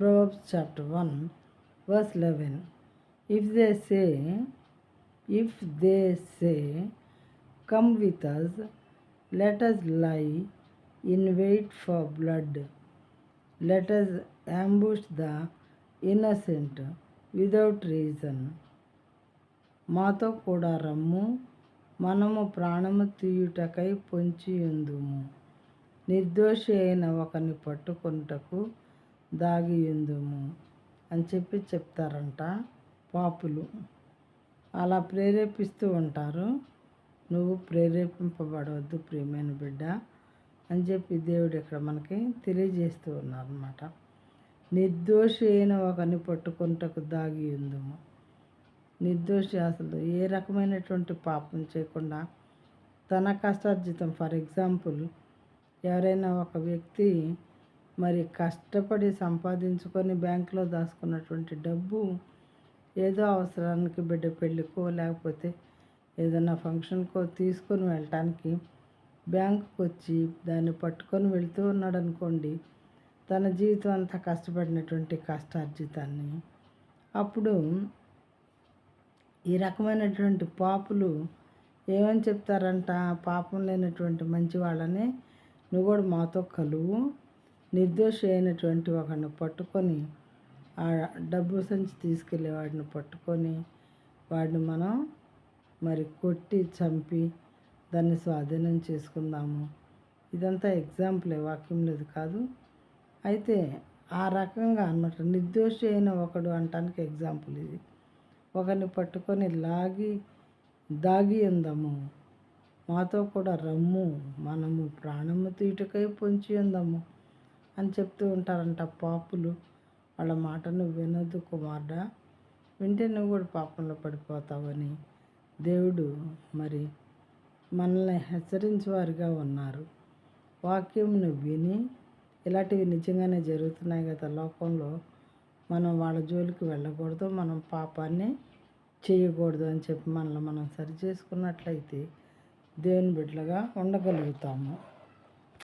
Proverbs chapter 1 verse 11. If they say, come with us, let us lie in wait for blood. Let us ambush the innocent without reason. మాతో కూడా రమ్ము, మనము ప్రాణము తీయుటకై పొంచి ఉందుము. నిర్దోషి అయిన ఒకని పట్టుకొనుటకు దాగి ఉందుము అని చెప్తారంట పాపులు. అలా ప్రేరేపిస్తూ ఉంటారు. నువ్వు ప్రేరేపింపబడవద్దు ప్రియమైన బిడ్డ అని చెప్పి దేవుడు ఇక్కడ మనకి తెలియజేస్తూ ఉన్నారన్నమాట. నిర్దోషి అయిన ఒకని పట్టుకొనుటకు దాగి ఉందుము. నిర్దోషి అసలు ఏ రకమైనటువంటి పాపం చేయకుండా తన కష్టార్జితం, ఫర్ ఎగ్జాంపుల్ ఎవరైనా ఒక వ్యక్తి మరి కష్టపడి సంపాదించుకొని బ్యాంకులో దాచుకున్నటువంటి డబ్బు ఏదో అవసరానికి, బిడ్డ పెళ్ళికో లేకపోతే ఏదైనా ఫంక్షన్కో తీసుకొని వెళ్ళటానికి బ్యాంకుకి వచ్చి దాన్ని పట్టుకొని వెళ్తూ ఉన్నాడు అనుకోండి, తన జీవితం అంతా కష్టపడినటువంటి కష్టార్జితాన్ని. అప్పుడు ఈ రకమైనటువంటి పాపులు ఏమని చెప్తారంట, పాపం లేనటువంటి మంచి వాళ్ళని నువ్వు కూడా మాతో కలువు, నిర్దోషి అయినటువంటి ఒకరిని పట్టుకొని ఆ డబ్బు సంచి తీసుకెళ్ళే వాడిని పట్టుకొని వాడిని మనం మరి కొట్టి చంపి దాన్ని స్వాధీనం చేసుకుందాము. ఇదంతా ఎగ్జాంపులే, వాక్యం లేదు కాదు. అయితే ఆ రకంగా అన్నమాట నిర్దోషి అయిన ఒకడు అనటానికి ఎగ్జాంపుల్ ఇది. ఒకరిని పట్టుకొని దాగి ఉందాము, మాతో కూడా రమ్ము, మనము ప్రాణము తీయుటకై పొంచి ఉందాము అని చెప్తూ ఉంటారంట పాపులు. వాళ్ళ మాట నువ్వు వినొద్దు కుమారుడా, వింటే నువ్వు కూడా పాపంలో పడిపోతావని దేవుడు మరి మనల్ని హెచ్చరించేవారుగా ఉన్నారు. వాక్యంను విని ఇలాంటివి నిజంగానే జరుగుతున్నాయి కదా లోకంలో, మనం వాళ్ళ జోలికి వెళ్ళకూడదు, మనం పాపాన్ని చేయకూడదు అని చెప్పి మనల్ని మనం సరి చేసుకున్నట్లయితే దేవుని బిడ్డలుగా ఉండగలుగుతాము.